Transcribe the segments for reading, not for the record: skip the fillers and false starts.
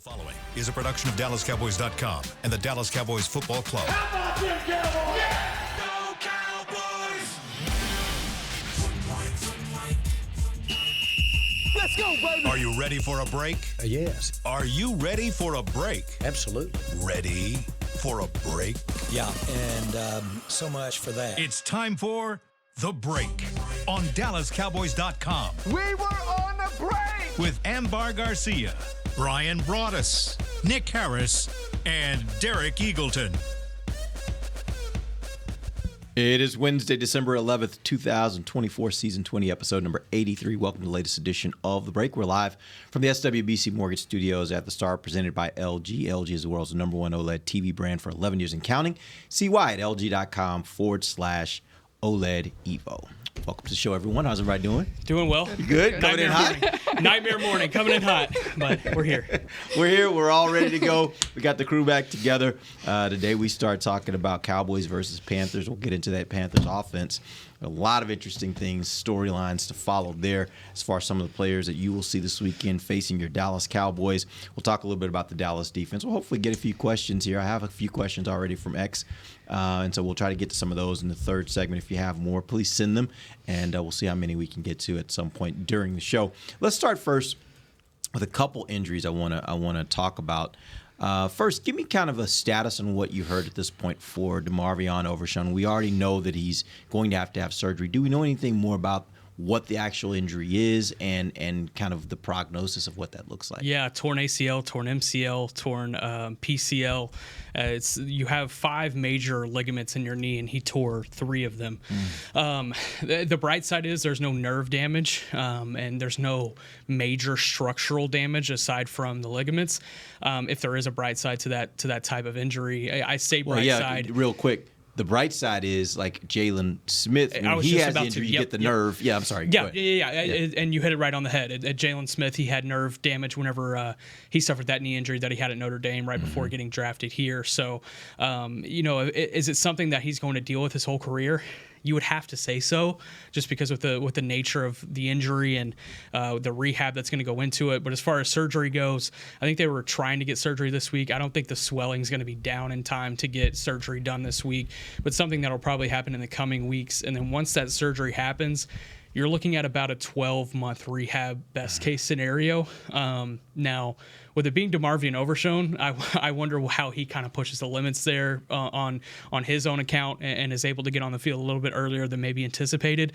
The following is a production of DallasCowboys.com and the Dallas Cowboys Football Club. How about them Cowboys? Yeah! Go Cowboys! Let's go, baby! Are you ready for a break? Yes. Are you ready for a break? Absolutely. Ready for a break? Yeah, and so much for that. It's time for The Break on DallasCowboys.com. We were on a break! With Ambar Garcia, Bryan Broaddus, Nick Harris, and Derek Eagleton. It is Wednesday, December 11th, 2024, Season 20, Episode number 83. Welcome to the latest edition of The Break. We're live from the SWBC Mortgage Studios at the Star, presented by LG. LG is the world's #1 OLED TV brand for 11 years and counting. See why at lg.com/OLED Evo. Welcome to the show, everyone. How's everybody doing? Doing well. You good? Coming in hot? Nightmare morning, coming in hot, but we're here. We're here. We're all ready to go. We got the crew back together. Today we start talking about Cowboys versus Panthers. We'll get into that Panthers offense. A lot of interesting things, storylines to follow there as far as some of the players that you will see this weekend facing your Dallas Cowboys. We'll talk a little bit about the Dallas defense. We'll hopefully get a few questions here. I have a few questions already from X, and so we'll try to get to some of those in the third segment. If you have more, please send them, and we'll see how many we can get to at some point during the show. Let's start first with a couple injuries I want to talk about. First, give me kind of a status on what you heard at this point for DeMarvion Overshown. We already know that he's going to have surgery. Do we know anything more about what the actual injury is and kind of the prognosis of what that looks like? Yeah, torn ACL, torn MCL, torn PCL. You have 5 major ligaments in your knee, and he tore 3 of them. The bright side is there's no nerve damage, and there's no major structural damage aside from the ligaments. If there is a bright side to that type of injury, I say bright side. Real quick. The bright side is like Jalen Smith. When he has the injury, you get the nerve. Yeah, I'm sorry. Yeah. And you hit it right on the head. At Jalen Smith, he had nerve damage whenever he suffered that knee injury that he had at Notre Dame right before getting drafted here. So, is it something that he's going to deal with his whole career? You would have to say so, just because with the nature of the injury and the rehab that's going to go into it. But as far as surgery goes, I think they were trying to get surgery this week. I don't think the swelling is going to be down in time to get surgery done this week, but something that'll probably happen in the coming weeks. And then once that surgery happens, you're looking at about a 12-month rehab best case scenario. Now, with it being DeMarvion Overshown, I wonder how he kind of pushes the limits there on his own account and is able to get on the field a little bit earlier than maybe anticipated.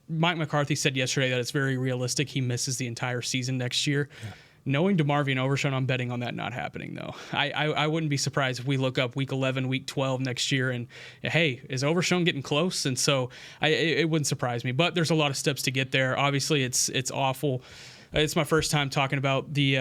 Mike McCarthy said yesterday that it's very realistic he misses the entire season next year. Yeah. Knowing DeMarvion Overshown, I'm betting on that not happening, though. I wouldn't be surprised if we look up Week 11, Week 12 next year, and, hey, is Overshown getting close? And so it wouldn't surprise me. But there's a lot of steps to get there. Obviously, it's awful. It's my first time talking about the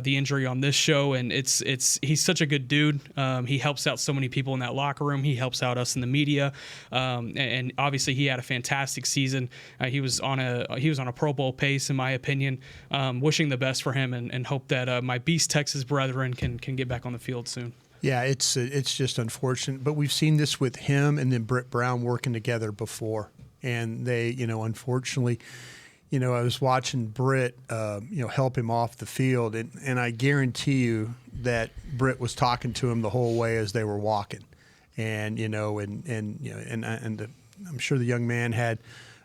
injury on this show, and he's such a good dude. He helps out so many people in that locker room. He helps out us in the media, and obviously he had a fantastic season. He was on a Pro Bowl pace, in my opinion. Wishing the best for him, and hope that my Beast Texas brethren can get back on the field soon. Yeah, it's just unfortunate, but we've seen this with him and then Britt Brown working together before, and they, unfortunately. I was watching Britt, help him off the field, and I guarantee you that Britt was talking to him the whole way as they were walking, and I'm sure the young man had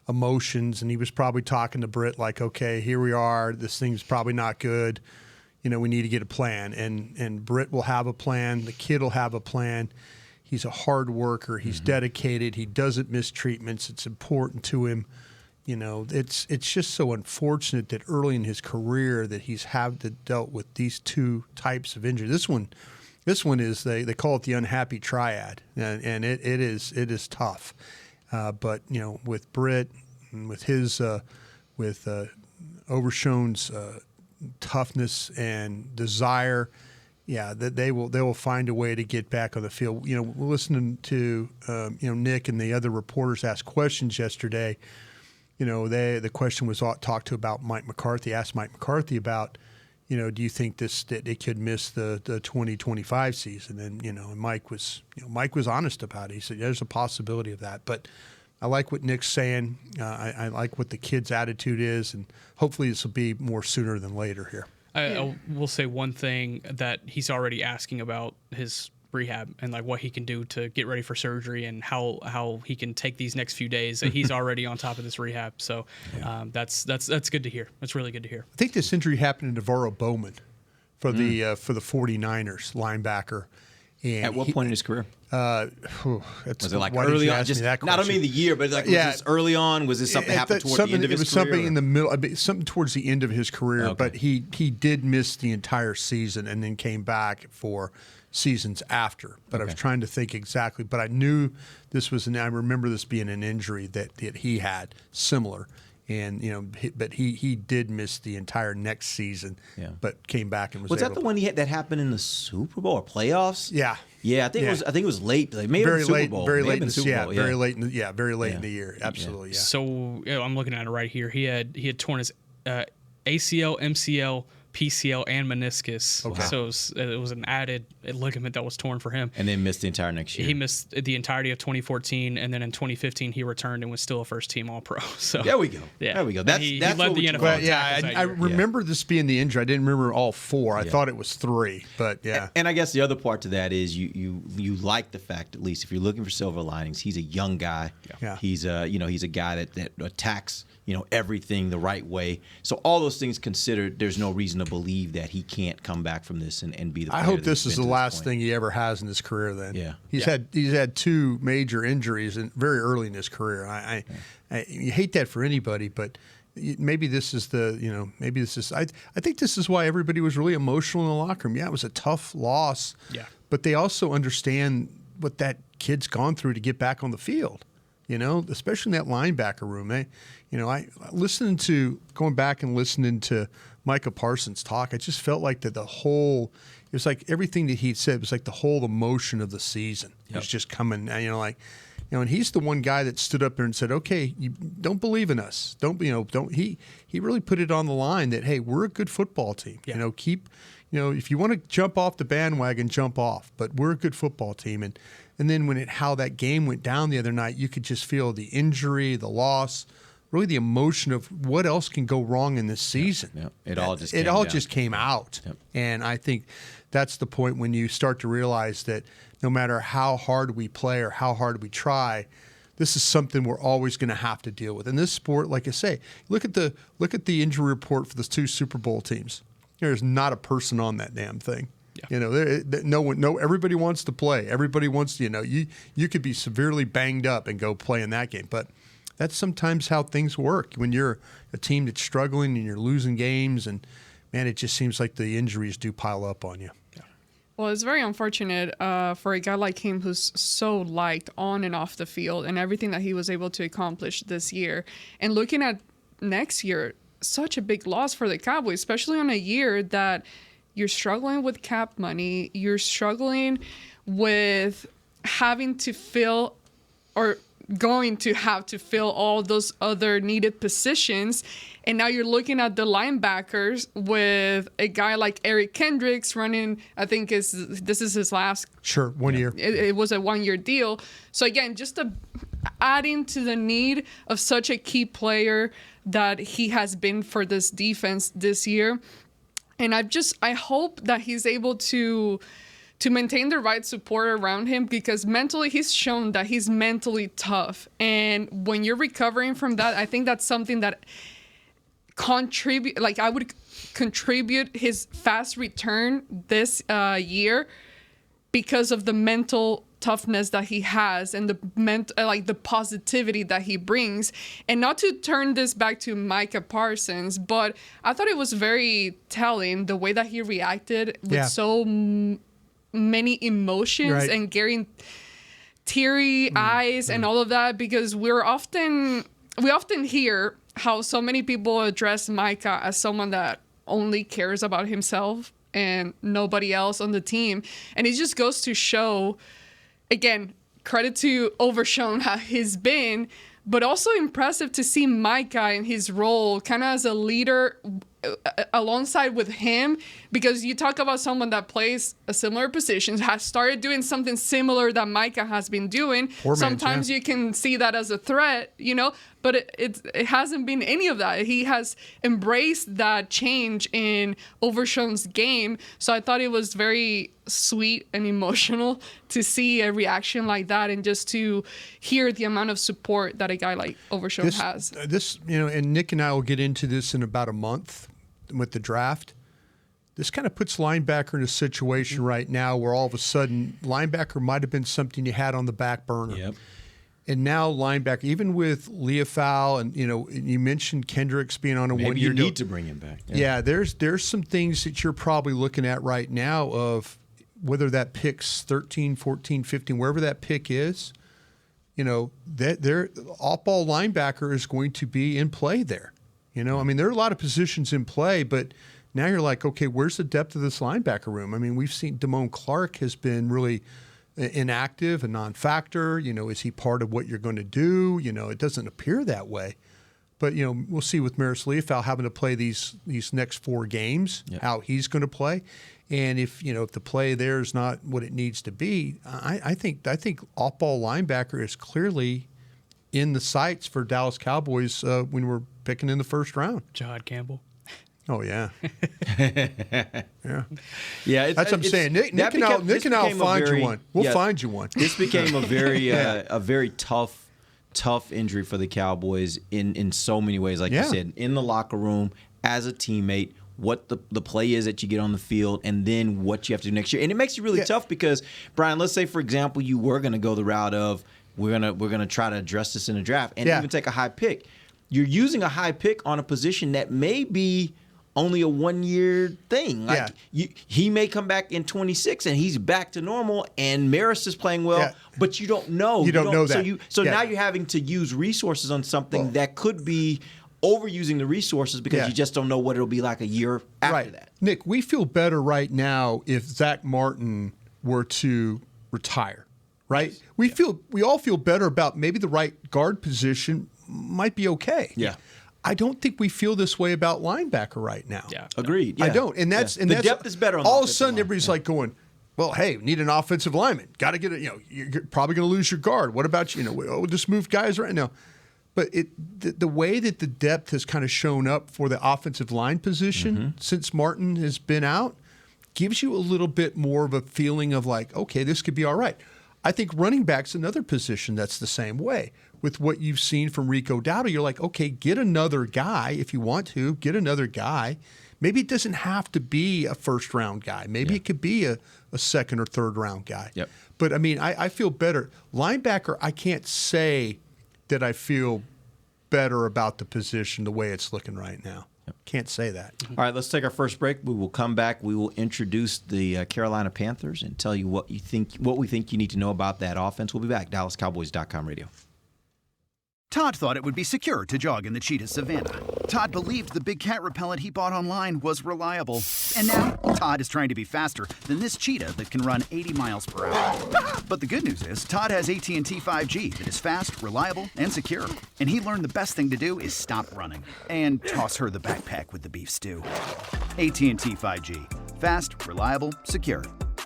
emotions, and he was probably talking to Britt like, okay, here we are, this thing's probably not good, we need to get a plan, and Britt will have a plan, the kid will have a plan. He's a hard worker, he's dedicated, he doesn't miss treatments, it's important to him. It's just so unfortunate that early in his career that he's dealt with these 2 types of injury. This one is they call it the unhappy triad, and it is tough. But with Britt and with his Overshown's toughness and desire, that they will find a way to get back on the field. Listening to Nick and the other reporters ask questions yesterday. The question was talked to about Mike McCarthy. Asked Mike McCarthy about, do you think that it could miss the 2025 season? And and Mike was honest about it. He said there's a possibility of that. But I like what Nick's saying. I like what the kid's attitude is, and hopefully this will be more sooner than later here. I will say one thing that he's already asking about his rehab and like what he can do to get ready for surgery and how he can take these next few days. He's already on top of this rehab, so that's good to hear. That's really good to hear. I think this injury happened to Navarro Bowman for the 49ers linebacker. And At what point in his career? Was Was it like early on? Just not I mean the year, but like was this early on? Was this something that happened toward the end of his career? It was something in the middle, something towards the end of his career. Okay. But he did miss the entire season and then came back for seasons after. But I was trying to think exactly. But I knew this was, I remember this being an injury that he had similar. And but he did miss the entire next season, but came back and was that the one he had that happened in the Super Bowl or playoffs? Yeah, I think it was late. Like maybe very Super late, Bowl. very late in the Super Bowl. very late in the year. Absolutely, yeah. So I'm looking at it right here. He had torn his ACL, MCL, PCL, and meniscus. Okay. So it was an added ligament that was torn for him. And then missed the entire next year. He missed the entirety of 2014, and then in 2015 he returned and was still a first-team All-Pro. So there we go. Yeah, there we go. He led the NFL. But I remember this being the injury. I didn't remember all four. I thought it was three, but yeah. And I guess the other part to that is you like the fact, at least if you're looking for silver linings, he's a young guy. Yeah. He's a guy that attacks everything the right way. So all those things considered, there's no reason to believe that he can't come back from this and be the player I hope that this he's is been the to last point. thing he ever has in his career. Then he's Yeah. had two major injuries and very early in his career. I you hate that for anybody, but maybe this is maybe this is. I think this is why everybody was really emotional in the locker room. Yeah, it was a tough loss. Yeah, but they also understand what that kid's gone through to get back on the field. Especially in that linebacker room. I going back and listening to Micah Parsons talk, I just felt like it was like everything that he'd said was like the whole emotion of the season was just coming. And he's the one guy that stood up there and said, "Okay, you don't believe in us. He really put it on the line that hey, we're a good football team. Yeah. If you want to jump off the bandwagon, jump off, but we're a good football team." And then how that game went down the other night, you could just feel the injury, the loss, really the emotion of what else can go wrong in this season. Yeah. It all just came out. Yep. And I think that's the point when you start to realize that no matter how hard we play or how hard we try, this is something we're always going to have to deal with. In this sport, like I say, look at the injury report for the two Super Bowl teams. There's not a person on that damn thing. Yeah. Everybody wants to play. Everybody wants to, you could be severely banged up and go play in that game. But that's sometimes how things work when you're a team that's struggling and you're losing games. And, man, it just seems like the injuries do pile up on you. Yeah. Well, it's very unfortunate for a guy like him who's so liked on and off the field and everything that he was able to accomplish this year. And looking at next year, such a big loss for the Cowboys, especially on a year that you're struggling with cap money, you're struggling with having to fill or going to have to fill all those other needed positions. And now you're looking at the linebackers with a guy like Eric Kendricks running, I think this is his last. Sure, 1 year. It was a 1 year deal. So again, just adding to the need of such a key player that he has been for this defense this year. And I hope that he's able to maintain the right support around him, because mentally he's shown that he's mentally tough. And when you're recovering from that, I think that's something that I would contribute his fast return this year because of the mental toughness that he has and the positivity that he brings. And not to turn this back to Micah Parsons, but I thought it was very telling the way that he reacted with so many emotions and getting teary eyes and all of that, because we often hear how so many people address Micah as someone that only cares about himself and nobody else on the team. And it just goes to show, again, credit to Overshown how he's been, but also impressive to see Micah in his role kind of as a leader alongside with him, because you talk about someone that plays a similar position, has started doing something similar that Micah has been doing. Sometimes you can see that as a threat, but it hasn't been any of that. He has embraced that change in Overshown's game. So I thought it was very sweet and emotional to see a reaction like that, and just to hear the amount of support that a guy like Overshown has. And Nick and I will get into this in about a month with the draft. This kind of puts linebacker in a situation right now where all of a sudden linebacker might have been something you had on the back burner. Yep. And now linebacker, even with Leofau, and you mentioned Kendricks being on a Maybe 1 year you deal. need to bring him back. Yeah, there's some things that you're probably looking at right now of whether that pick's 13, 14, 15, wherever that pick is, that their off-ball linebacker is going to be in play there. There are a lot of positions in play, but now you're like, okay, where's the depth of this linebacker room? I mean, we've seen Damone Clark has been really inactive, a non-factor. Is he part of what you're going to do? It doesn't appear that way. But, we'll see with Maris Leofau having to play these next 4 games, how he's going to play. And if the play there is not what it needs to be, I think off-ball linebacker is clearly in the sights for Dallas Cowboys when we're picking in the first round. Jahad Campbell. Oh, yeah. Yeah. That's what I'm saying. Nick and I will find you one. We'll find you one. This became a very tough injury for the Cowboys in so many ways. Like you said, in the locker room, as a teammate, what the play is that you get on the field, and then what you have to do next year. And it makes it really tough because, Brian, let's say, for example, you were going to go the route of we're gonna try to address this in the draft and even take a high pick. You're using a high pick on a position that may be only a 1 year thing. He may come back in 26 and he's back to normal, and Maris is playing well, but you don't know. You don't know that. So now you're having to use resources on something that could be overusing the resources because you just don't know what it'll be like a year after that. Nick, we feel better right now if Zach Martin were to retire, right? Yes. We all feel better about maybe the right guard position might be okay. Yeah. I don't think we feel this way about linebacker right now. Yeah. Agreed. I don't. And that's the depth is better on the all of a offensive sudden line. everybody's like going, well, hey, we need an offensive lineman. Got to get it. You're probably going to lose your guard. What about we'll just move guys right now. But the way that the depth has kind of shown up for the offensive line position since Martin has been out gives you a little bit more of a feeling of like, okay, this could be all right. I think running back's another position that's the same way. With what you've seen from Rico Dowdle, you're like, okay, get another guy if you want to. Get another guy. Maybe it doesn't have to be a first-round guy. Maybe it could be a second or third-round guy. Yep. But, I mean, I feel better. Linebacker, I can't say that I feel better about the position the way it's looking right now. Can't say that. All right, let's take our first break. We will come back. We will introduce the Carolina Panthers and tell you what we think you need to know about that offense. We'll be back. DallasCowboys.com radio. Todd thought it would be secure to jog in the cheetah savanna. Todd believed the big cat repellent he bought online was reliable. And now, Todd is trying to be faster than this cheetah that can run 80 miles per hour. But the good news is, Todd has AT&T 5G that is fast, reliable, and secure. And he learned the best thing to do is stop running and toss her the backpack with the beef stew. AT&T 5G. Fast, reliable, secure.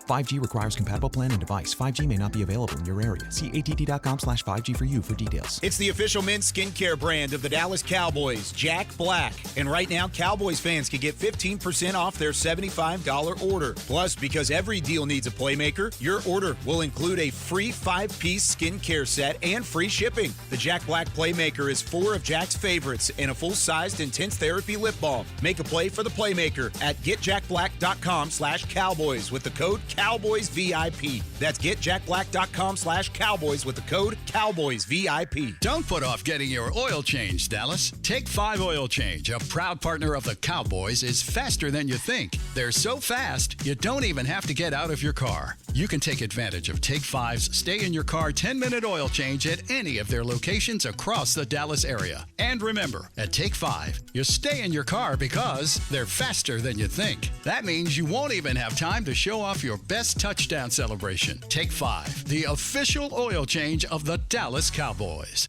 5G requires compatible plan and device. 5G may not be available in your area. See att.com/5G for you for details. It's the official men's skincare brand of the Dallas Cowboys, Jack Black. And right now, Cowboys fans can get 15% off their $75 order. Plus, because every deal needs a playmaker, your order will include a free 5-piece skincare set and free shipping. The Jack Black Playmaker is 4 of Jack's favorites and a full-sized intense therapy lip balm. Make a play for the Playmaker at getjackblack.com/Cowboys with the code CowboysVIP. That's getjackblack.com/Cowboys with the code CowboysVIP. Don't put off getting your oil change, Dallas. Take 5 Oil Change, a proud partner of the Cowboys, is faster than you think. They're so fast, you don't even have to get out of your car. You can take advantage of Take 5's Stay in Your Car 10-minute oil change at any of their locations across the Dallas area. And remember, at Take 5, you stay in your car because they're faster than you think. That means you won't even have time to show off your best touchdown celebration. Take 5, the official oil change of the Dallas Cowboys.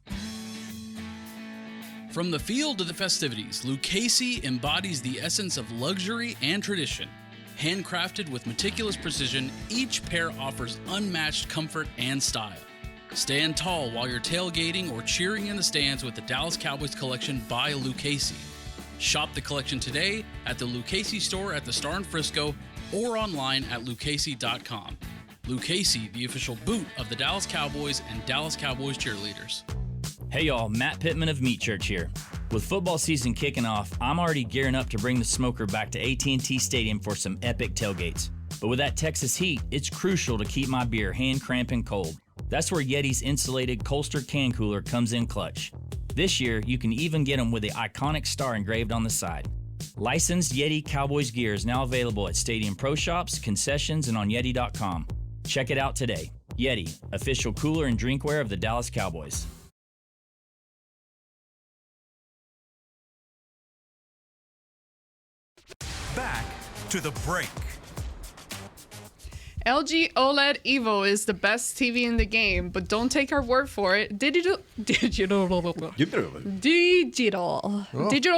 From the field to the festivities, Lucchese embodies the essence of luxury and tradition. Handcrafted with meticulous precision, each pair offers unmatched comfort and style. Stand tall while you're tailgating or cheering in the stands with the Dallas Cowboys collection by Lucchese. Shop the collection today at the Lucchese store at the Star in Frisco or online at lucchese.com. Lucchese, the official boot of the Dallas Cowboys and Dallas Cowboys cheerleaders. Hey y'all, Matt Pittman of Meat Church here. With football season kicking off, I'm already gearing up to bring the smoker back to AT&T Stadium for some epic tailgates. But with that Texas heat, it's crucial to keep my beer hand cramping cold. That's where Yeti's insulated Colster can cooler comes in clutch. This year, you can even get them with the iconic star engraved on the side. Licensed Yeti Cowboys gear is now available at Stadium Pro Shops, concessions, and on Yeti.com. Check it out today. Yeti, official cooler and drinkware of the Dallas Cowboys. Back to the break. LG OLED Evo is the best TV in the game, but don't take our word for it. Digital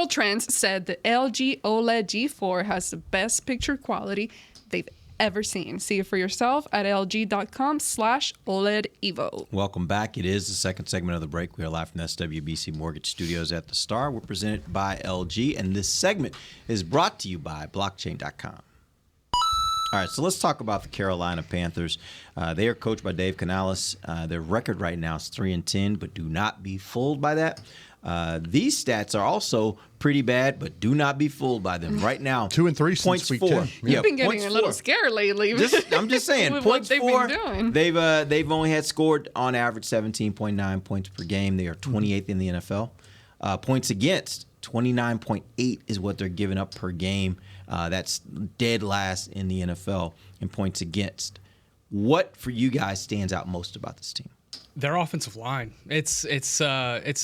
Trends said the LG OLED G4 has the best picture quality they've ever seen. See it for yourself at lg.com/OLED Evo. Welcome back. It is the second segment of the break. We are live from the SWBC Mortgage Studios at the Star. We're presented by LG, and this segment is brought to you by blockchain.com. All right, so let's talk about the Carolina Panthers. They are coached by Dave Canales. Their record right now is 3-10, but do not be fooled by that. These stats are also pretty bad, but do not be fooled by them. Right now, 2-3 since week 10. You've been getting a little scared lately. I'm just saying, with points what they've for, been doing. they've only had scored on average 17.9 points per game. They are 28th in the NFL. Points against, 29.8 is what they're giving up per game. That's dead last in the NFL in points against. What for you guys stands out most about this team? Their offensive line. It's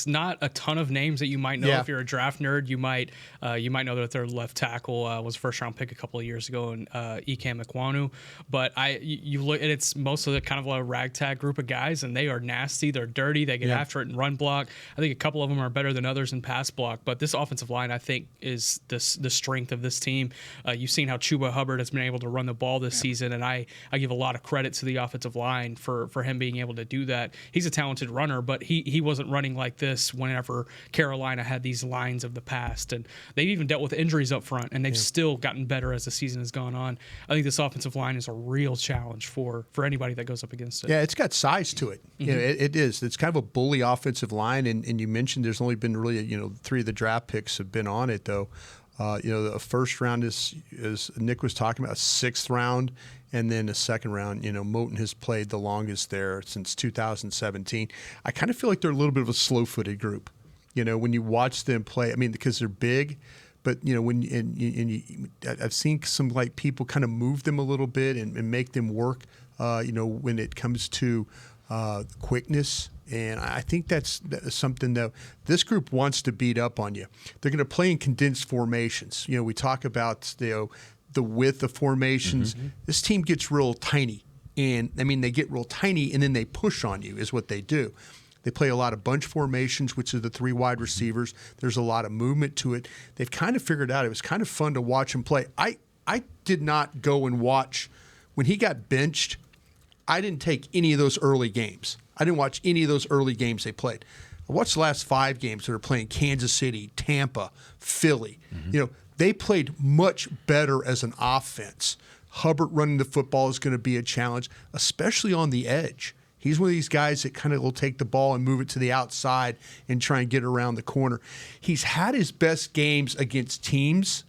not a ton of names that you might know. If you're a draft nerd. You might know that their left tackle was a first round pick a couple of years ago, in Ekam Ekwonu. But you look, and it's most of the kind of a ragtag group of guys, and they are nasty. They're dirty. They get after it and run block. I think a couple of them are better than others in pass block. But this offensive line, I think, is the strength of this team. You've seen how Chuba Hubbard has been able to run the ball this season, and I give a lot of credit to the offensive line for him being able to do that. He's a talented runner, but he wasn't running like this whenever Carolina had these lines of the past. And they've even dealt with injuries up front, and they've still gotten better as the season has gone on. I think this offensive line is a real challenge for anybody that goes up against it. Yeah, it's got size to it. You know, it is. It's kind of a bully offensive line, and you mentioned there's only been really, 3 of the draft picks have been on it, though. The first round is, as Nick was talking about, a 6th round, and then a 2nd round. Moton has played the longest there since 2017. I kind of feel like they're a little bit of a slow-footed group. When you watch them play, because they're big, but I've seen some people kind of move them a little bit and make them work. When it comes to quickness. And I think that's something that this group wants to beat up on you. They're going to play in condensed formations. We talk about the width of formations. This team gets real tiny. And, they get real tiny and then they push on you is what they do. They play a lot of bunch formations, which are the 3 wide receivers. There's a lot of movement to it. They've kind of figured out. It was kind of fun to watch him play. I did not go and watch. When he got benched, I didn't take any of those early games. I didn't watch any of those early games they played. I watched the last 5 games that are playing Kansas City, Tampa, Philly. They played much better as an offense. Hubbard running the football is going to be a challenge, especially on the edge. He's one of these guys that kind of will take the ball and move it to the outside and try and get around the corner. He's had his best games against teams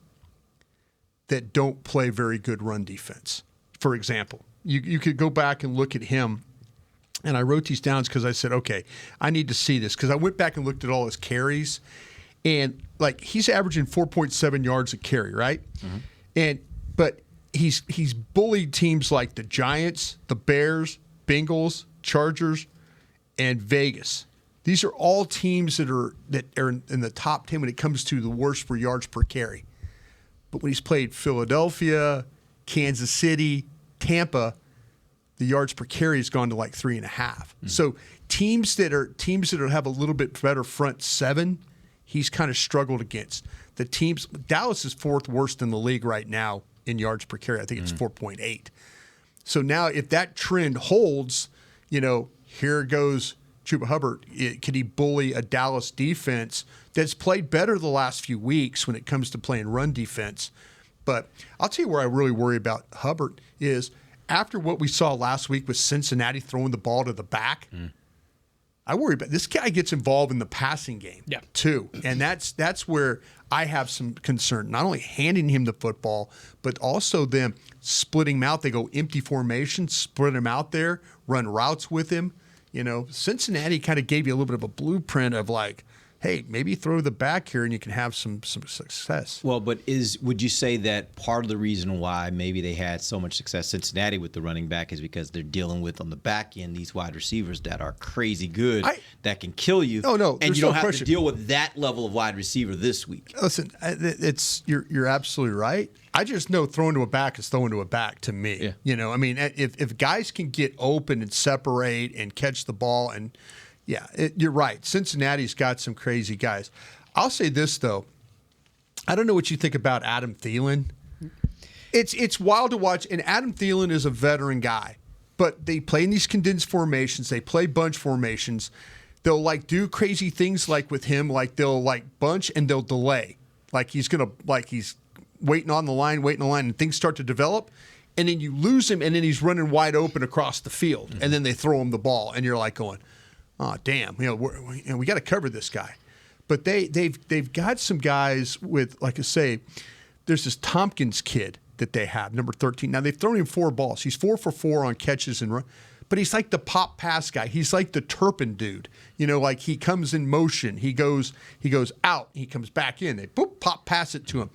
that don't play very good run defense. For example, you could go back and look at him. And I wrote these down because I said, okay, I need to see this. Because I went back and looked at all his carries. And, he's averaging 4.7 yards a carry, right? But he's bullied teams like the Giants, the Bears, Bengals, Chargers, and Vegas. These are all teams that are in the top 10 when it comes to the worst for yards per carry. But when he's played Philadelphia, Kansas City, Tampa, the yards per carry has gone to 3.5. So teams that have a little bit better front 7, he's kind of struggled against. The teams, Dallas is 4th worst in the league right now in yards per carry. I think it's 4.8. So now if that trend holds, here goes Chuba Hubbard. Can he bully a Dallas defense that's played better the last few weeks when it comes to playing run defense? But I'll tell you where I really worry about Hubbard is after what we saw last week with Cincinnati throwing the ball to the back. I worry about this guy gets involved in the passing game too. And that's where I have some concern. Not only handing him the football, but also them splitting him out. They go empty formation, split him out there, run routes with him. Cincinnati kind of gave you a little bit of a blueprint of like, hey, maybe throw the back here and you can have some success. Well, but would you say that part of the reason why maybe they had so much success, Cincinnati, with the running back is because they're dealing with, on the back end, these wide receivers that are crazy good, that can kill you. No, and you don't have to deal with that level of wide receiver this week. Listen, you're absolutely right. I just know throwing to a back is throwing to a back to me. Yeah. I mean, if guys can get open and separate and catch the ball and – yeah, you're right. Cincinnati's got some crazy guys. I'll say this, though. I don't know what you think about Adam Thielen. It's wild to watch, and Adam Thielen is a veteran guy. But they play in these condensed formations. They play bunch formations. They'll, do crazy things like with him. Like, they'll, bunch and they'll delay. He's waiting on the line, and things start to develop. And then you lose him, and then he's running wide open across the field. And then they throw him the ball, and you're going, oh, damn, we got to cover this guy. But they've got some guys with, like I say, there's this Tompkins kid that they have, number 13. Now, they've thrown him 4 balls. He's 4 for 4 on catches and run. But he's like the pop pass guy. He's like the Turpin dude. He comes in motion. He goes out. He comes back in. They pop pass it to him.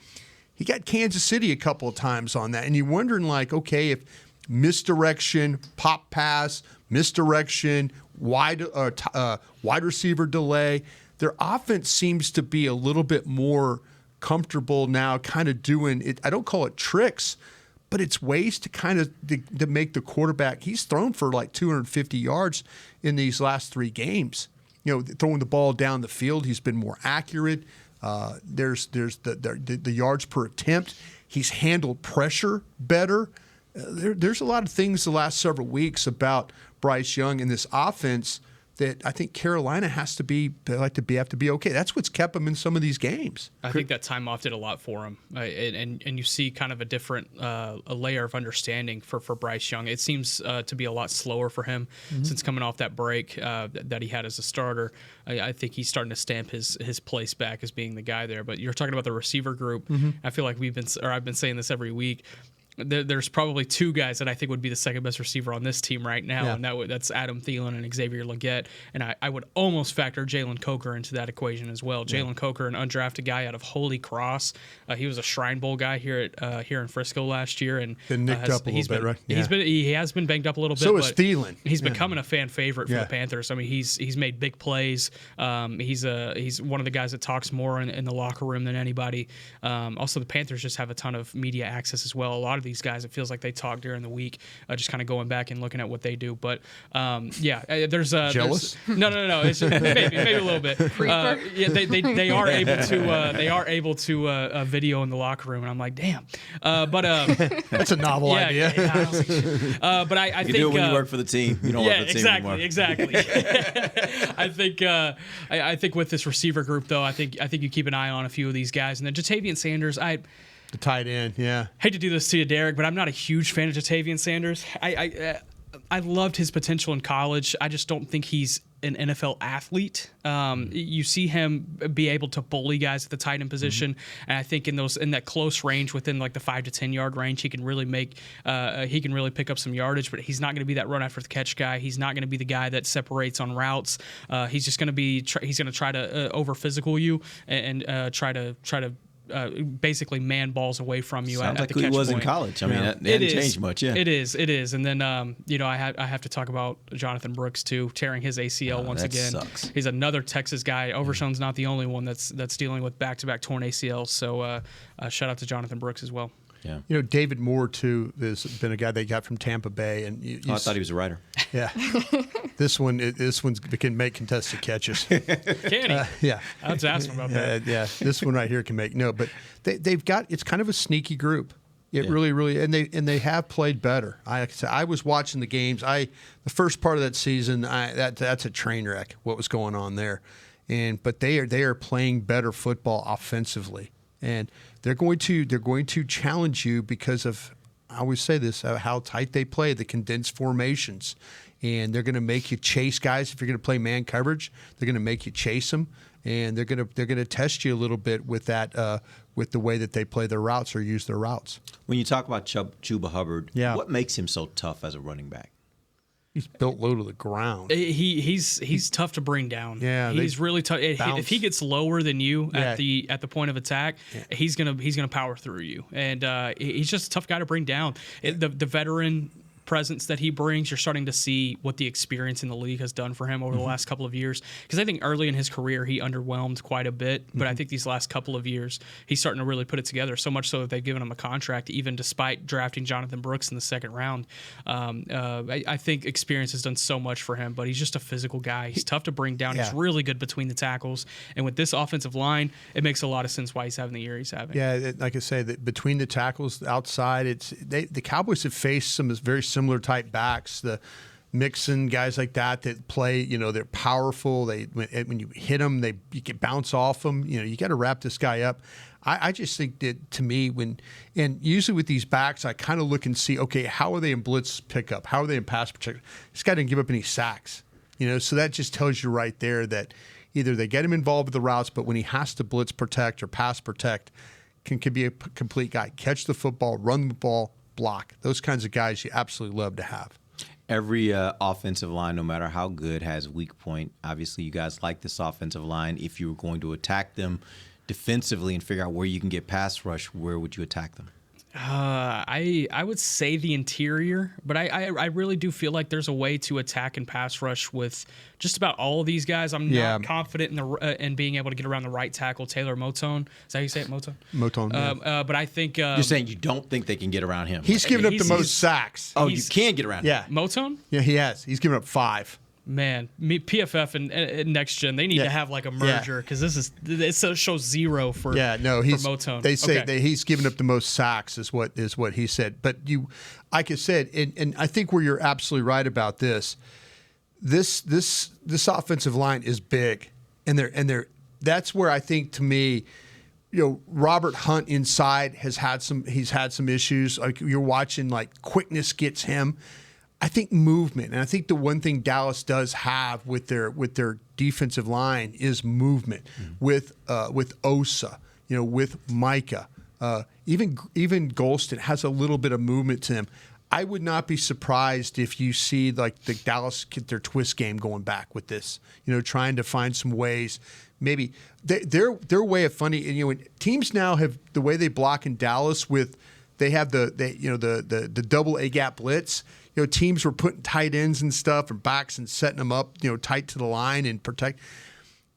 He got Kansas City a couple of times on that. And you're wondering, okay, if misdirection, pop pass, misdirection, wide receiver delay. Their offense seems to be a little bit more comfortable now, kind of doing it. I don't call it tricks, but it's ways to kind of to make the quarterback. He's thrown for 250 yards in these last 3 games. Throwing the ball down the field, he's been more accurate. There's the yards per attempt. He's handled pressure better. There's a lot of things the last several weeks about Bryce Young and this offense that I think Carolina have to be okay. That's what's kept him in some of these games. I think that time off did a lot for him, and you see kind of a different a layer of understanding for Bryce Young. It seems to be a lot slower for him since coming off that break that he had as a starter. I think he's starting to stamp his place back as being the guy there. But you're talking about the receiver group. I feel like I've been saying this every week. There's probably 2 guys that I think would be the second best receiver on this team right now, and that's Adam Thielen and Xavier Legette. And I would almost factor Jalen Coker into that equation as well. Jalen Coker, an undrafted guy out of Holy Cross. He was a Shrine Bowl guy here in Frisco last year, and been nicked up a little bit, right? Yeah. He has been banged up a little bit. So is Thielen. He's becoming a fan favorite for the Panthers. I mean, he's made big plays. He's one of the guys that talks more in the locker room than anybody. Also, the Panthers just have a ton of media access as well. A lot of these guys, it feels like they talk during the week, just kind of going back and looking at what they do. But there's jealous. No. It's maybe a little bit. They are able to video in the locker room, and I'm like, damn. That's a novel idea. But I think you do it when you work for the team. You don't work for the team anymore. Exactly. I think with this receiver group, though, I think you keep an eye on a few of these guys, and then Jatavian Sanders. The tight end, yeah. Hate to do this to you, Derek, but I'm not a huge fan of Jatavian Sanders. I loved his potential in college. I just don't think he's an NFL athlete. You see him be able to bully guys at the tight end position, and I think in that close range, within the 5 to 10 yard range, he can really pick up some yardage. But he's not going to be that run after the catch guy. He's not going to be the guy that separates on routes. He's just going to be he's going to try to over physical you and try to basically man balls away from you. Sounds at like the who catch he was point. in college. I mean, that hasn't changed much. Yeah, it is. And then I have to talk about Jonathan Brooks too, tearing his ACL once again. Sucks. He's another Texas guy. Overshone's not the only one that's dealing with back-to-back torn ACLs. So shout out to Jonathan Brooks as well. Yeah. You know, David Moore too has been a guy they got from Tampa Bay, and I thought he was a writer. Yeah. This one can make contested catches. Can he? Yeah. I was asking about that. Yeah. This one right here can make but they've got, it's kind of a sneaky group. It really, and they have played better. I was watching the games. The first part of that season, that's a train wreck. What was going on there, but they are playing better football offensively, and they're going to challenge you because of, I always say this, how tight they play, the condensed formations, and they're going to make you chase guys. If you're going to play man coverage, they're going to make you chase them, and they're going to test you a little bit with that. With the way that they play their routes or use their routes. When you talk about Chuba Hubbard, what makes him so tough as a running back? He's built low to the ground. He's tough to bring down. Yeah, he's really tough. If he gets lower than you at the point of attack, he's gonna power through you, and he's just a tough guy to bring down. The veteran presence that he brings, you're starting to see what the experience in the league has done for him over the last couple of years. Because I think early in his career, he underwhelmed quite a bit. But I think these last couple of years, he's starting to really put it together, so much so that they've given him a contract, even despite drafting Jonathan Brooks in the second round. I think experience has done so much for him, but he's just a physical guy. He's tough to bring down. He's really good between the tackles. And with this offensive line, it makes a lot of sense why he's having the year he's having. Yeah, like I say, between the tackles, outside, the Cowboys have faced some very similar type backs, the Mixon guys like that play. They're powerful. When you hit them, you can bounce off them. You got to wrap this guy up. I just think that, to me, and usually with these backs, I kind of look and see, okay, how are they in blitz pickup? How are they in pass protection? This guy didn't give up any sacks. So that just tells you right there that either they get him involved with the routes, but when he has to blitz protect or pass protect, can be a complete guy. Catch the football, run the ball, block. Those kinds of guys you absolutely love to have. Every offensive line, no matter how good, has a weak point. Obviously, you guys like this offensive line. If you were going to attack them defensively and figure out where you can get pass rush, where would you attack them? I would say the interior, but I really do feel like there's a way to attack and pass rush with just about all of these guys. I'm not confident in being able to get around the right tackle, Taylor Moton. Is that how you say it, Moton? Moton. Yeah. But I think you're saying you don't think they can get around him. He's given up the most sacks. Oh, you can get around him. Yeah, Moton. Yeah, he has. He's given up 5. Man, PFF and Next Gen, they need to have like a merger because it shows 0 for Moton. They say that he's given up the most sacks is what he said. But like I said, and I think where you're absolutely right about this offensive line is big, and that's where I think, to me, Robert Hunt inside he's had some issues. Like you're watching, like quickness gets him. I think movement, and I think the one thing Dallas does have with their defensive line is movement. With Osa, with Micah, even Golston has a little bit of movement to him. I would not be surprised if you see like the Dallas get their twist game going back with this. Trying to find some ways. Maybe their way of funny. Teams now have the way they block in Dallas they have the double A gap blitz. Teams were putting tight ends and stuff and backs and setting them up, tight to the line and protect.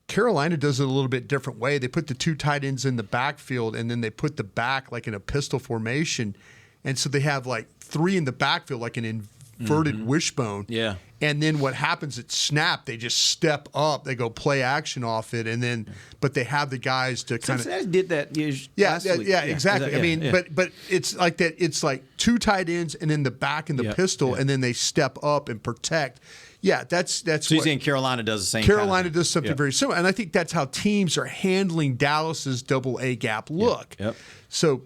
Carolina does it a little bit different way. They put the 2 tight ends in the backfield, and then they put the back like in a pistol formation. And so they have like 3 in the backfield, like an inverted wishbone. Yeah. And then what happens at snap, they just step up. They go play action off it, and then but they have the guys to kind of. Cincinnati did that. Exactly. I mean, but it's like that. It's like 2 tight ends, and then the back and the pistol, and then they step up and protect. Yeah, that's. So you're saying Carolina does the same. Carolina does something very similar, and I think that's how teams are handling Dallas's double A gap look. Yep. So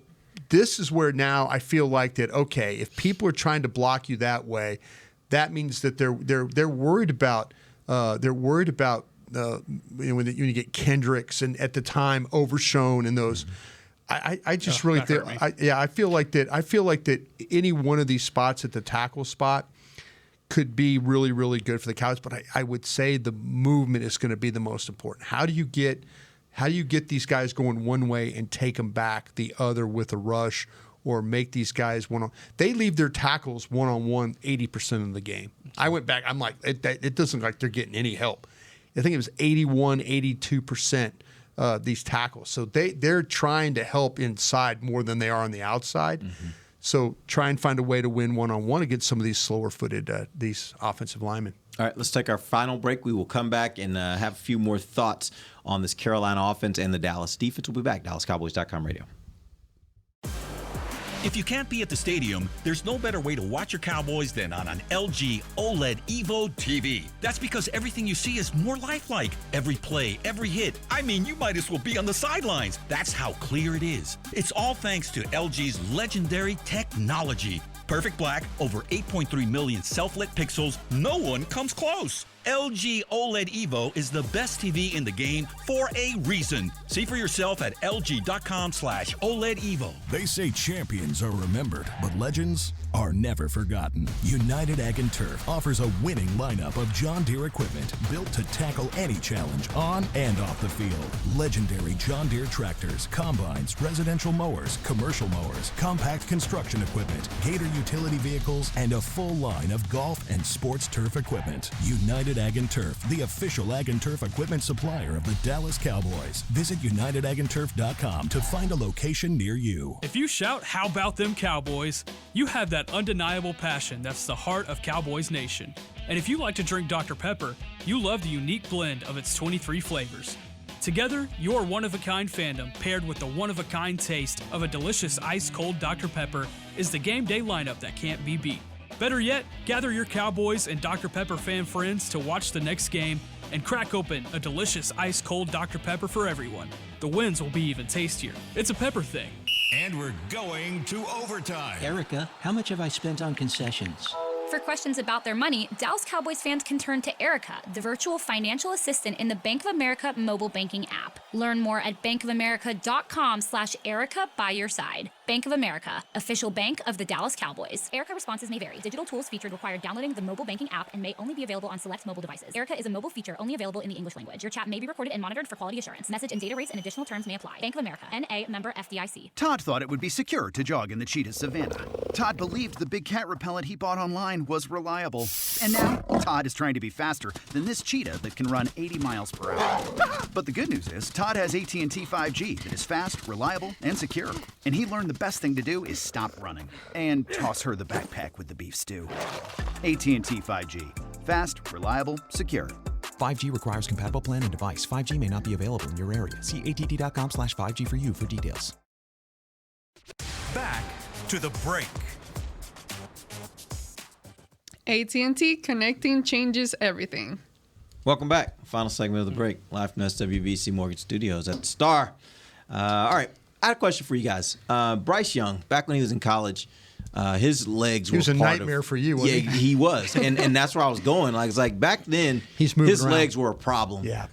this is where now I feel like that. Okay, if people are trying to block you that way, that means that they're worried about when you get Kendricks and at the time Overshown and those. I just really think I feel like that any one of these spots at the tackle spot could be really, really good for the Cowboys. But I would say the movement is going to be the most important. How do you get these guys going one way and take them back the other with a rush? Or make these guys they leave their tackles one-on-one 80% of the game. I went back. I'm like, it doesn't look like they're getting any help. I think it was 81, 82% these tackles. So they're trying to help inside more than they are on the outside. Mm-hmm. So try and find a way to win one-on-one against some of these slower-footed these offensive linemen. All right, let's take our final break. We will come back and have a few more thoughts on this Carolina offense and the Dallas defense. We'll be back. DallasCowboys.com radio. If you can't be at the stadium, there's no better way to watch your Cowboys than on an LG OLED Evo TV. That's because everything you see is more lifelike. Every play, every hit. I mean, you might as well be on the sidelines. That's how clear it is. It's all thanks to LG's legendary technology. Perfect black, over 8.3 million self-lit pixels. No one comes close. LG OLED Evo is the best TV in the game for a reason. See for yourself at lg.com/OLED Evo. They say champions are remembered, but legends are never forgotten. United Ag and Turf offers a winning lineup of John Deere equipment built to tackle any challenge on and off the field. Legendary John Deere tractors, combines, residential mowers, commercial mowers, compact construction equipment, Gator utility vehicles, and a full line of golf and sports turf equipment. United Ag and Turf, the official Ag and Turf equipment supplier of the Dallas Cowboys. Visit UnitedAgAndTurf.com to find a location near you. If you shout, "How about them Cowboys?" you have that undeniable passion that's the heart of Cowboys Nation. And if you like to drink Dr. Pepper, you love the unique blend of its 23 flavors. Together, your one-of-a-kind fandom paired with the one-of-a-kind taste of a delicious ice-cold Dr. Pepper is the game day lineup that can't be beat. Better yet, gather your Cowboys and Dr. Pepper fan friends to watch the next game and crack open a delicious ice-cold Dr. Pepper for everyone. The wins will be even tastier. It's a Pepper thing. And we're going to overtime. Erica, how much have I spent on concessions? For questions about their money, Dallas Cowboys fans can turn to Erica, the virtual financial assistant in the Bank of America mobile banking app. Learn more at bankofamerica.com/Erica by your side. Bank of America, official bank of the Dallas Cowboys. Erica responses may vary. Digital tools featured require downloading the mobile banking app and may only be available on select mobile devices. Erica is a mobile feature only available in the English language. Your chat may be recorded and monitored for quality assurance. Message and data rates and additional terms may apply. Bank of America, N.A., member FDIC. Todd thought it would be secure to jog in the cheetah savanna. Todd believed the big cat repellent he bought online was reliable. And now, Todd is trying to be faster than this cheetah that can run 80 miles per hour. But the good news is, Todd has AT&T 5G that is fast, reliable, and secure. And he learned the best thing to do is stop running and toss her the backpack with the beef stew. AT&T 5G. Fast, reliable, secure. 5G requires compatible plan and device. 5G may not be available in your area. See att.com/5G for you for details. Back to the break. AT&T connecting changes everything. Welcome back. Final segment of the break. Live from SWBC Mortgage Studios at the Star. All right. I had a question for you guys. Bryce Young, back when he was in college, his legs were He was a nightmare for you, wasn't he? He was. And that's where I was going. Like, it's like back then, his legs were a problem. Yeah.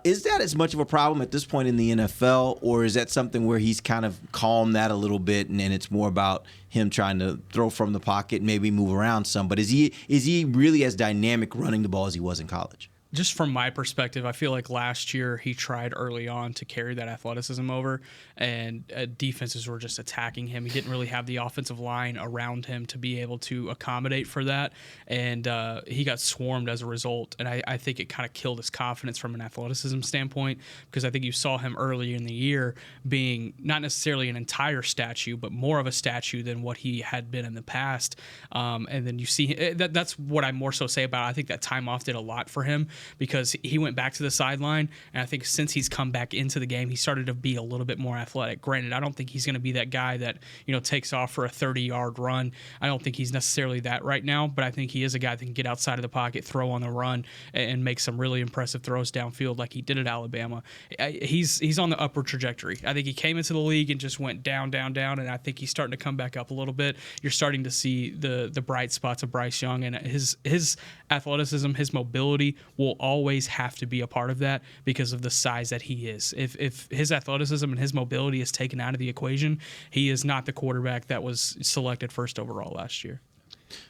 Is that as much of a problem at this point in the NFL, or is that something where he's kind of calmed that a little bit and it's more about him trying to throw from the pocket, maybe move around some? But is he really as dynamic running the ball as he was in college? Just from my perspective, I feel like last year he tried early on to carry that athleticism over, and defenses were just attacking him. He didn't really have the offensive line around him to be able to accommodate for that, and he got swarmed as a result. And I think it kind of killed his confidence from an athleticism standpoint, because I think you saw him early in the year being not necessarily an entire statue, but more of a statue than what he had been in the past. And then you see that's what I more so say about it. I think that time off did a lot for him, because he went back to the sideline, and I think since he's come back into the game, he started to be a little bit more athletic. Granted, I don't think he's going to be that guy that, takes off for a 30-yard run. I don't think he's necessarily that right now, but I think he is a guy that can get outside of the pocket, throw on the run, and make some really impressive throws downfield like he did at Alabama. He's on the upward trajectory. I think he came into the league and just went down, and I think he's starting to come back up a little bit. You're starting to see the bright spots of Bryce Young, and his athleticism, his mobility will always have to be a part of that because of the size that he is. If his athleticism and his mobility is taken out of the equation, he is not the quarterback that was selected first overall last year.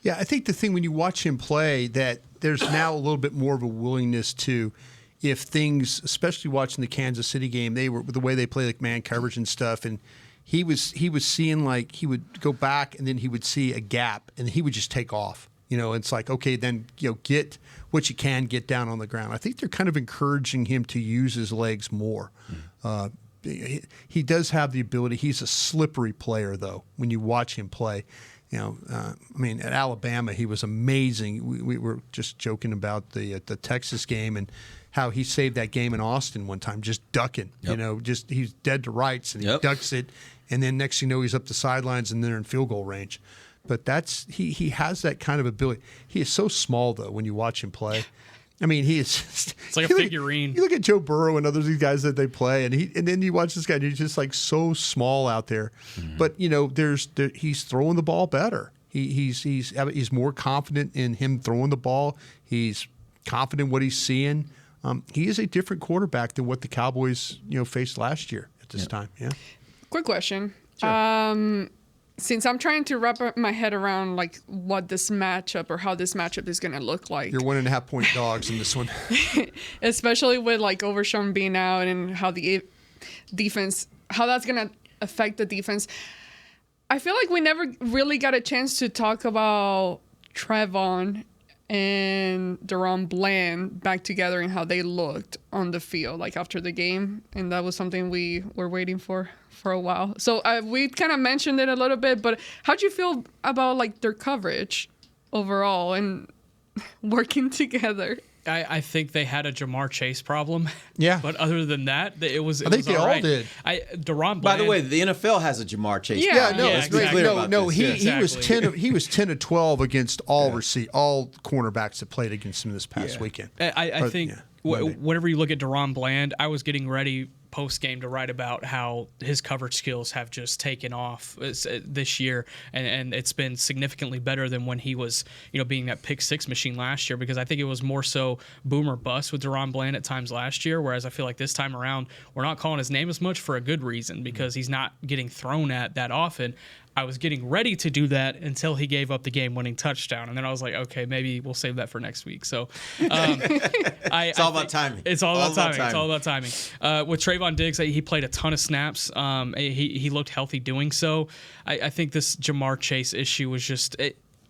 Yeah, I think the thing when you watch him play, that there's now a little bit more of a willingness to, if things, especially watching the Kansas City game, they were the way they play like man coverage and stuff, and he was seeing, like, he would go back and then he would see a gap and he would just take off. It's like, okay, then get what you can get down on the ground. I think they're kind of encouraging him to use his legs more. He does have the ability. He's a slippery player, though. When you watch him play, at Alabama, he was amazing. We were just joking about the Texas game and how he saved that game in Austin one time, just ducking. Yep. He's dead to rights and he ducks it, and then next thing you know, he's up the sidelines and they're in field goal range. But he has that kind of ability. He is so small, though, when you watch him play. I mean, he is just, it's like a figurine. You look at Joe Burrow and others, these guys that they play, and then you watch this guy, and he's just like so small out there. Mm-hmm. But he's throwing the ball better. He's more confident in him throwing the ball. He's confident in what he's seeing. He is a different quarterback than what the Cowboys faced last year at this time. Yeah. Quick question. Sure. Since I'm trying to wrap my head around like what this matchup or how this matchup is going to look like. You're 1.5 point dogs in this one. Especially with like Overshown being out and how the defense, how that's going to affect the defense. I feel like we never really got a chance to talk about Trevon and DaRon Bland back together and how they looked on the field like after the game. And that was something we were waiting for a while. So we kind of mentioned it a little bit, but how'd you feel about like their coverage overall and working together? I think they had a Jamar Chase problem. Yeah. But other than that, I think they all did. DaRon Bland. By the way, the NFL has a Jamar Chase. Yeah, no, let's be exactly. clear about this. He was 10 of 12 against all cornerbacks that played against him this past weekend. I think whenever you look at DaRon Bland, I was getting ready post game to write about how his coverage skills have just taken off this year, and it's been significantly better than when he was being that pick six machine last year, because I think it was more so boom or bust with DaRon Bland at times last year, whereas I feel like this time around we're not calling his name as much for a good reason, because he's not getting thrown at that often. I was getting ready to do that until he gave up the game-winning touchdown, and then I was like, okay, maybe we'll save that for next week. So it's all about timing. It's all about timing. It's all about timing. With Trayvon Diggs, he played a ton of snaps. He looked healthy doing so. I think this Jamar Chase issue was just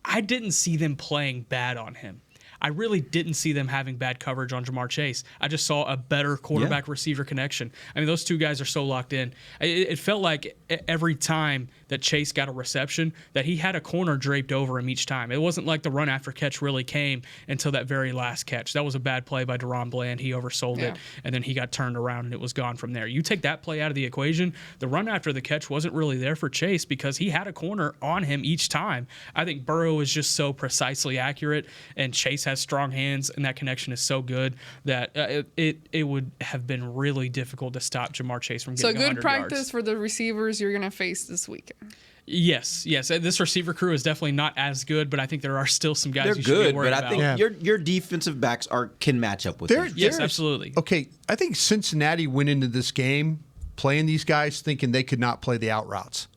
I didn't see them playing bad on him. I really didn't see them having bad coverage on Jamar Chase. I just saw a better quarterback-receiver connection. I mean, those two guys are so locked in. It felt like every time that Chase got a reception that he had a corner draped over him each time. It wasn't like the run-after catch really came until that very last catch. That was a bad play by DaRon Bland. He oversold it, and then he got turned around, and it was gone from there. You take that play out of the equation, the run after the catch wasn't really there for Chase because he had a corner on him each time. I think Burrow is just so precisely accurate, and Chase has strong hands, and that connection is so good that it would have been really difficult to stop Jamar Chase from getting 100 yards. So good practice for the receivers you're going to face this weekend. Yes. This receiver crew is definitely not as good, but I think there are still some guys they're you should good, be worried but I think your defensive backs can match up with them. Yes, absolutely. Okay, I think Cincinnati went into this game playing these guys thinking they could not play the out routes.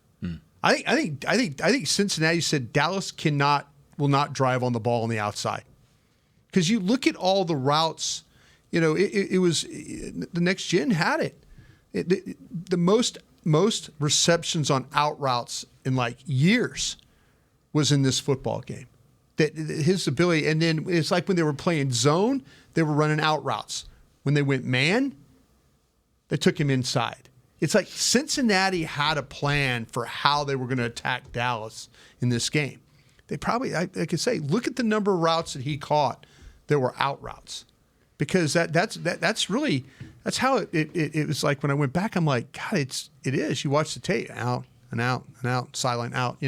I think Cincinnati said Dallas will not drive on the ball on the outside. Because you look at all the routes, it was the next gen had it. The most receptions on out routes in like years was in this football game. That his ability, and then it's like when they were playing zone, they were running out routes. When they went man, they took him inside. It's like Cincinnati had a plan for how they were going to attack Dallas in this game. They probably, I could say, look at the number of routes that he caught that were out routes, because that's how it was like when I went back. I'm like, God, it is. You watch the tape, out and out and out, sideline out.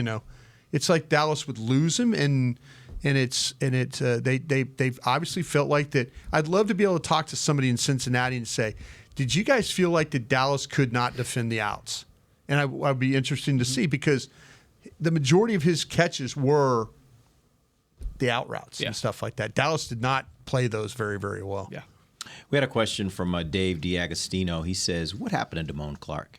It's like Dallas would lose him, and they've obviously felt like that. I'd love to be able to talk to somebody in Cincinnati and say, did you guys feel like that Dallas could not defend the outs? And I'd be interested to see, because the majority of his catches were the out routes and stuff like that. Dallas did not play those very, very well. Yeah. We had a question from Dave D'Agostino. He says, what happened to Damone Clark?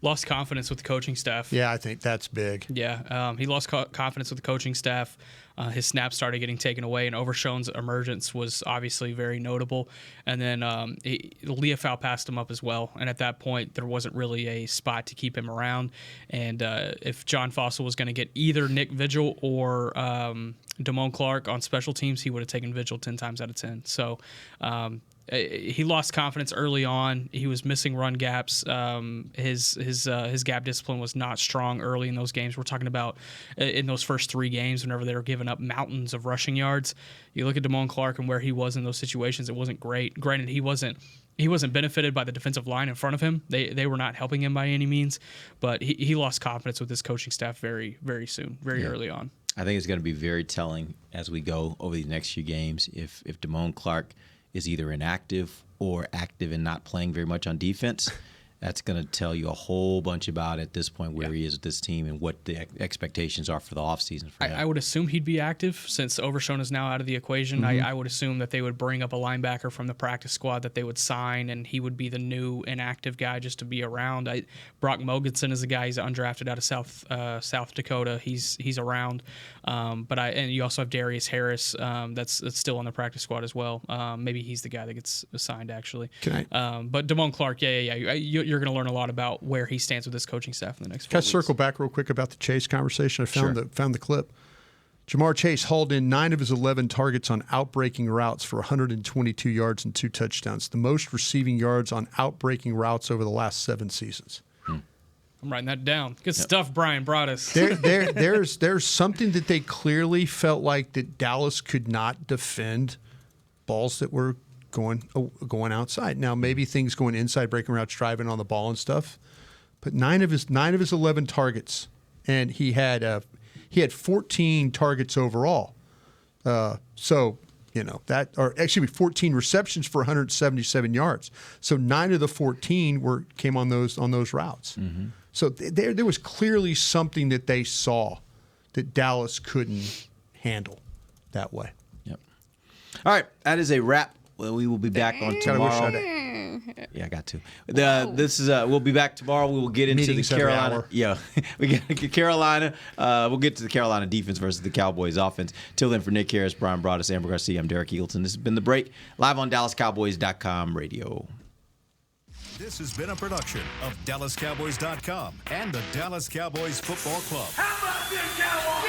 lost confidence with the coaching staff. Yeah, I think that's big. Yeah, he lost confidence with the coaching staff. His snaps started getting taken away, and Overshown's emergence was obviously very notable. And then Leofau passed him up as well. And at that point, there wasn't really a spot to keep him around. And if John Fossil was going to get either Nick Vigil or Damone Clark on special teams, he would have taken Vigil 10 times out of 10. So he lost confidence early on. He was missing run gaps. His gap discipline was not strong early in those games. We're talking about in those first 3 games whenever they were giving up mountains of rushing yards. You look at Damone Clark and where he was in those situations, it wasn't great. Granted, he wasn't benefited by the defensive line in front of him. They were not helping him by any means, but he lost confidence with his coaching staff very, very soon, very early on. I think it's going to be very telling as we go over the next few games if Damone Clark is either inactive or active and not playing very much on defense. That's going to tell you a whole bunch about at this point where he is with this team and what the expectations are for the offseason for him. I would assume he'd be active since Overshown is now out of the equation. Mm-hmm. I would assume that they would bring up a linebacker from the practice squad that they would sign, and he would be the new inactive guy just to be around. Brock Mogensen is a guy. He's undrafted out of South Dakota. He's around. And you also have Darius Harris that's still on the practice squad as well. Maybe he's the guy that gets assigned actually. But Damone Clark, you're going to learn a lot about where he stands with his coaching staff in the next 4 weeks. Can I circle back real quick about the Chase conversation? I found the clip. Jamar Chase hauled in 9 of his 11 targets on outbreaking routes for 122 yards and 2 touchdowns, the most receiving yards on outbreaking routes over the last 7 seasons. I'm writing that down. Good stuff, Bryan Broaddus. There's something that they clearly felt like that Dallas could not defend balls that were going outside. Now maybe things going inside, breaking routes, driving on the ball and stuff. But 9 of his 11 targets, and he had 14 targets overall. So that, or actually 14 receptions for 177 yards. So 9 of the 14 came on those routes. Mm-hmm. So there was clearly something that they saw that Dallas couldn't handle that way. Yep. All right, that is a wrap. Well, we will be back on tomorrow. Yeah, I got to. We'll be back tomorrow. We will get into Meetings the Carolina. Yeah, we get Carolina. We'll get to the Carolina defense versus the Cowboys offense. Till then, for Nick Harris, Bryan Broaddus, Ambar Garcia, I'm Derek Eagleton. This has been The Break, live on DallasCowboys.com radio. This has been a production of DallasCowboys.com and the Dallas Cowboys Football Club. How about this, Cowboys?